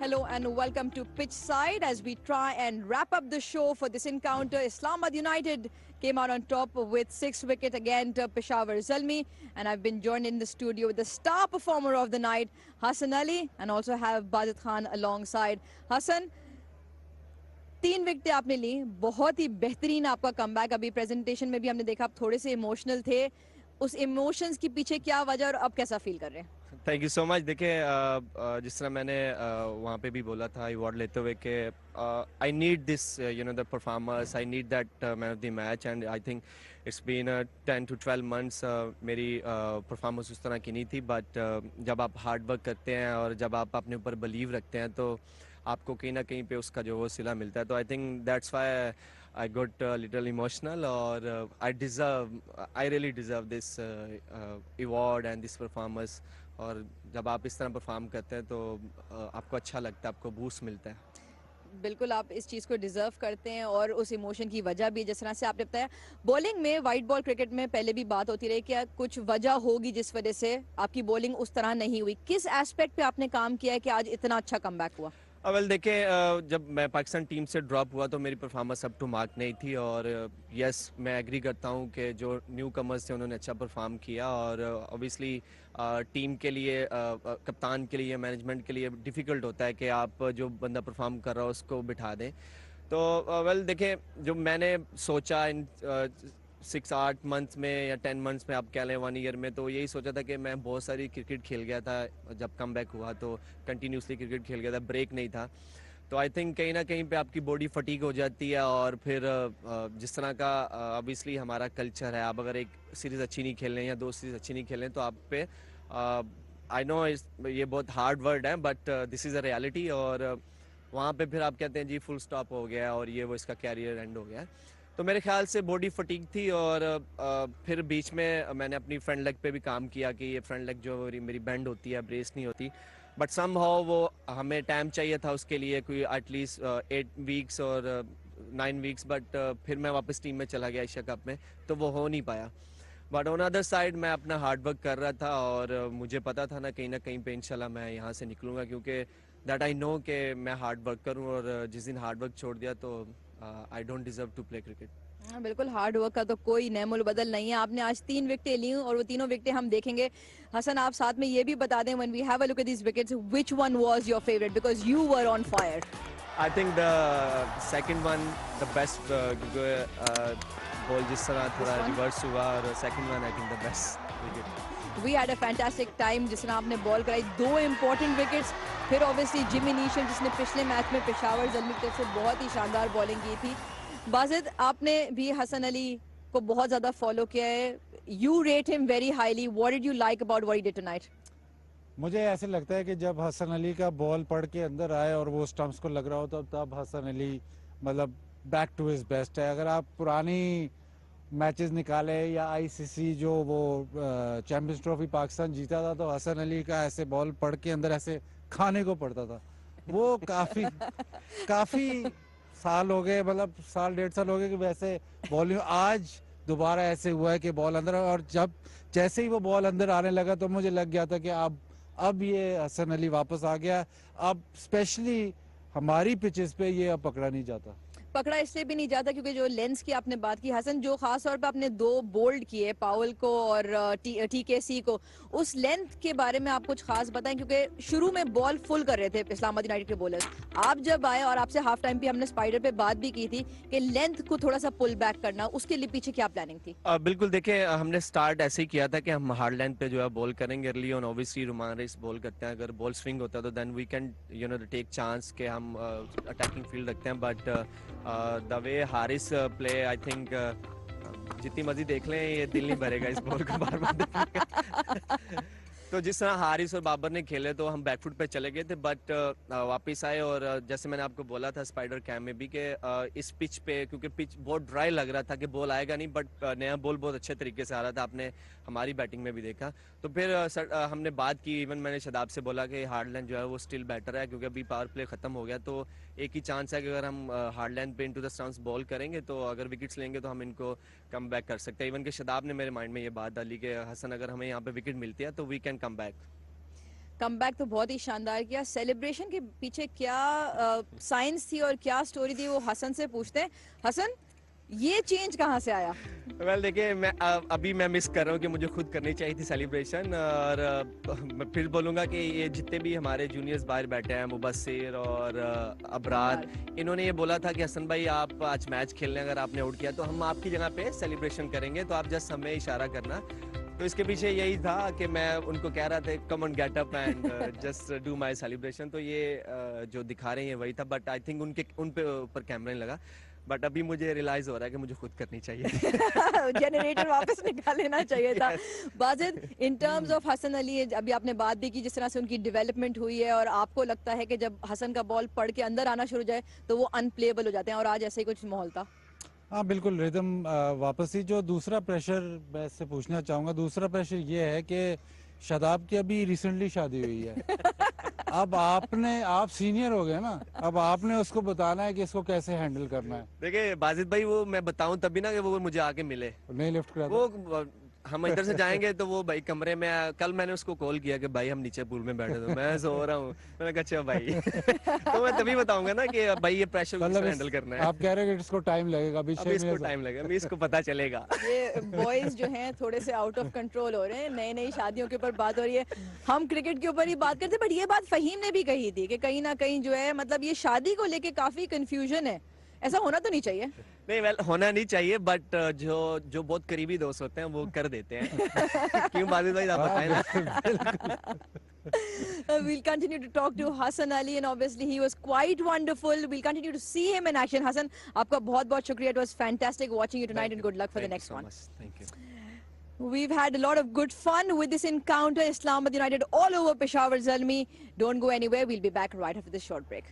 Hello and welcome to Pitch Side as we try and wrap up the show for this encounter. Islamabad United came out on top with 6 wickets against Peshawar Zalmi, and I've been joined in the studio with the star performer of the night, Hassan Ali, and also have Bazid Khan alongside. Hassan, 3 विकेटें आपने ली, बहुत ही बेहतरीन आपका comeback. अभी presentation में भी हमने देखा आप थोड़े से इमोशनल थे। उस इमोशंस के पीछे क्या वजह और अब कैसा फील कर रहे हैं? Thank you so much. देखिए जिस तरह मैंने वहाँ पे भी बोला था अवार्ड लेते हुए कि I need this the performers, I need that man of the match, and I think it's been 10 to 12 months मेरी परफॉर्मेंस उस तरह की नहीं थी। बट जब आप हार्ड वर्क करते हैं और जब आप अपने ऊपर बिलीव रखते हैं तो आपको कहीं ना कहीं पे उसका जो वो सिला मिलता है। तो I think that's why I got a little emotional, or I really deserve this award and this performance. और जब आप इस तरह परफॉर्म करते हैं तो आपको अच्छा लगता है, आपको बूस्ट मिलता है। बिल्कुल आप इस चीज़ को डिजर्व करते हैं और उस इमोशन की वजह भी जिस तरह से आपने बताया। बॉलिंग में वाइट बॉल क्रिकेट में पहले भी बात होती रही कि कुछ वजह होगी जिस वजह से आपकी बॉलिंग उस तरह नहीं हुई। किस एस्पेक्ट पे आपने काम किया है कि आज इतना अच्छा कमबैक हुआ? वेल देखिए, जब मैं पाकिस्तान टीम से ड्रॉप हुआ तो मेरी परफॉर्मेंस अप टू मार्क नहीं थी। और यस मैं एग्री करता हूँ कि जो न्यू कमर्स थे उन्होंने अच्छा परफॉर्म किया। और ऑब्वियसली टीम के लिए, कप्तान के लिए, मैनेजमेंट के लिए डिफ़िकल्ट होता है कि आप जो बंदा परफॉर्म कर रहा हो उसको बिठा दें। तो वेल देखिए, जो मैंने सोचा इन 6-8 months में या 10 months में, आप कह लें 1 year में, तो यही सोचा था कि मैं बहुत सारी क्रिकेट खेल गया था। जब कम बैक हुआ तो कंटिन्यूसली क्रिकेट खेल गया था, ब्रेक नहीं था। तो आई थिंक कहीं ना कहीं पे आपकी बॉडी फटीक हो जाती है। और फिर जिस तरह का ऑब्वियसली हमारा कल्चर है, आप अगर एक सीरीज़ अच्छी नहीं खेल रहे हैं या 2 सीरीज़ अच्छी नहीं खेल रहे हैं तो आप पे, आई नो ये बहुत हार्ड वर्ड है but this is a reality. और वहाँ पे फिर आप कहते हैं जी फुल स्टॉप हो गया और ये वो इसका कैरियर एंड हो गया। तो मेरे ख्याल से बॉडी फटीक थी। और फिर बीच में मैंने अपनी फ्रंट लेग पे भी काम किया कि ये फ्रंट लेग जो मेरी बेंड होती है, ब्रेस नहीं होती। बट समहाउ वो हमें टाइम चाहिए था उसके लिए, कोई एटलीस्ट 8 weeks और 9 weeks। बट फिर मैं वापस टीम में चला गया एशिया कप में, तो वो हो नहीं पाया। बट ऑन अदर साइड मैं अपना हार्ड वर्क कर रहा था और मुझे पता था ना कहीं पे इंशाल्लाह मैं यहाँ से निकलूँगा, क्योंकि दैट आई नो कि मैं हार्ड वर्क करूँ। और जिस दिन हार्ड वर्क छोड़ दिया तो I don't deserve to play cricket. हाँ, बिल्कुल हार्ड वर्क का तो कोई नेमोल बदल नहीं है। आपने आज 3 विकेटें ली और वो तीनों विकेटें हम देखेंगे। हसन आप साथ में ये भी बता दें, when we have a look at these wickets, which one was your favourite because you were on fire? I think the second one the best, क्योंकि बॉल जिस तरह थोड़ा रिवर्स हुआ, और second one I think the best wicket. We had a fantastic time जिस तरह आपने ball कराई, 2 इंपॉर्टेंट विकेट्स। फिर ऑब्वियसली जिमी नीशल जिसने पिछले मैच में पेशावर ज़ल्मी की तरफ से बहुत ही शानदार बॉलिंग की थी। बाजिद आपने भी हसन अली को बहुत ज़्यादा फॉलो किया है। You rate him very highly. What did you like about what he did tonight? मुझे ऐसे लगता है कि जब हसन अली का बॉल पड़ के अंदर आए और वो स्टंप्स को लग रहा हो तब हसन अली मतलब बैक टू हिज बेस्ट है। अगर आप पुरानी मैचेस निकाले या आईसीसी जो वो चैंपियंस ट्रॉफी पाकिस्तान जीता था तो हसन अली का ऐसे बॉल पड़ के अंदर ऐसे खाने को पड़ता था। वो काफ़ी काफ़ी साल हो गए, मतलब साल 1.5 साल हो गए कि वैसे बॉलिंग आज दोबारा ऐसे हुआ है कि बॉल अंदर। और जब जैसे ही वो बॉल अंदर आने लगा तो मुझे लग गया था कि अब ये हसन अली वापस आ गया। अब स्पेशली हमारी पिचेस पे ये अब पकड़ा नहीं जाता। पकड़ा इसलिए भी नहीं जाता क्योंकि जो लेंस की आपने बात की हसन, जो खास तौर पे आपने 2 बोल्ड किए पावल को और टीकेसी को, उस लेंथ के बारे में आप कुछ खास बताएं क्योंकि शुरू में बॉल फुल कर रहे थे इस्लामाबाद यूनाइटेड के बॉलर्स। आप जब आए और आपसे हाफ टाइम पे हमने स्पाइडर पे बात भी की थी कि लेंथ को थोड़ा सा पुल बैक करना, उसके लिए पीछे क्या प्लानिंग थी? बिल्कुल देखिए, हमने स्टार्ट ऐसे ही किया था कि हम हार्ड लाइन पे जो है बॉल करेंगे early on. Obviously Rumman Raees ball करते हैं, अगर बॉल स्विंग होता है तो then we can take chance के हम अटैकिंग फील्ड रखते हैं। But the way Haris play, I think जितनी मर्जी देख लें ये दिल नहीं भरेगा इस बॉल को बार बार देखने का। तो जिस तरह हारिस और बाबर ने खेले तो हम बैकफुट पे चले गए थे। बट वापस आए और जैसे मैंने आपको बोला था स्पाइडर कैम में भी कि इस पिच पे, क्योंकि पिच बहुत ड्राई लग रहा था कि बॉल आएगा नहीं, बट नया बॉल बहुत अच्छे तरीके से आ रहा था, आपने हमारी बैटिंग में भी देखा। तो फिर हमने बात की, इवन मैंने शदाब से बोला कि हार्ड लाइन जो है वो स्टिल बेटर है, क्योंकि अभी पावर प्ले खत्म हो गया तो एक ही चांस है कि अगर हम हार्ड लाइन पे इनटू द स्टंप्स बॉल करेंगे तो अगर विकेट्स लेंगे तो हम इनको कम बैक कर सकते हैं। इवन कि शदाब ने मेरे माइंड में ये बात डाली कि हसन अगर हमें यहाँ पे विकेट मिलती है तो we can come back. Comeback तो बहुत ही शानदार किया। सेलिब्रेशन के पीछे क्या साइंस थी और क्या स्टोरी थी वो हसन से पूछते हैं। हसन, ये चेंज कहाँ से आया? वेल देखिए, मैं अभी मैं मिस कर रहा हूँ कि मुझे खुद करनी चाहिए थी सेलिब्रेशन। और मैं फिर बोलूँगा कि ये जितने भी हमारे जूनियर्स बाहर बैठे हैं, मुबस्सिर और अबरार, इन्होंने ये बोला था कि हसन भाई आप आज मैच खेलने अगर आपने आउट किया तो हम आपकी जगह पे सेलिब्रेशन करेंगे, तो आप जस्ट हमें इशारा करना। तो इसके पीछे यही था कि मैं उनको कह रहा था come on get up and just do my celebration. तो ये जो दिखा रहे हैं वही था, बट आई थिंक उन पे ऊपर कैमरा नहीं लगा। बट अभी मुझे रियलाइज हो रहा है कि मुझे खुद करनी चाहिए। जनरेटर वापस निकाल लेना चाहिए था। Wajid, in terms of Hasan Ali, अभी आपने बात भी की जिस तरह से उनकी डेवलपमेंट हुई है, और आपको लगता है कि जब हसन का बॉल पड़ के अंदर आना शुरू हो जाए तो वो अनप्लेएबल हो जाते हैं, और आज ऐसे ही कुछ माहौल था। हाँ बिल्कुल, रिदम वापस ही। जो दूसरा प्रेशर मैं इससे पूछना चाहूँगा, दूसरा प्रेशर ये है कि शादाब की अभी रिसेंटली शादी हुई है। अब आप सीनियर हो गए ना, अब आपने उसको बताना है कि इसको कैसे हैंडल करना है। देखिए बाजिद भाई, वो मैं बताऊं तभी ना कि वो मुझे आके मिले, नहीं लिफ्ट करा वो हम इधर से जाएंगे तो वो भाई कमरे में कल मैंने उसको कॉल किया कि भाई हम नीचे पूल में बैठे थे, मैं सो रहा हूँ, मैंने कहा अच्छा भाई। तो मैं तभी बताऊंगा ना कि भाई ये प्रेशर को कैसे हैंडल करना है। आप कह रहे हैं कि इसको टाइम लगेगा, अभी इसको टाइम लगेगा, अभी इसको पता चलेगा। ये बॉयज जो हैं थोड़े से आउट ऑफ कंट्रोल हो रहे हैं, नई नई शादियों के ऊपर बात हो रही है, हम क्रिकेट के ऊपर ही बात करते हैं। बट ये बात फहीम ने भी कही थी कि कहीं ना कहीं जो है, मतलब ये शादी को लेके काफी कंफ्यूजन है। ऐसा होना तो नहीं चाहिए। नहीं वेल, होना नहीं चाहिए, बट जो बहुत करीबी दोस्त होते हैं वो कर देते हैं। क्यों बाजिद भाई, आप बताएं ना। We'll continue to talk to Hassan Ali, and obviously he was quite wonderful. We'll continue to see him in action. Hassan, आपका बहुत बहुत शुक्रिया. It was fantastic watching you tonight, and good luck for the next one. Thank you. We've had a lot of good fun with this encounter. Islamabad United all over Peshawar Zalmi. Don't go anywhere. We'll be back right after this short break.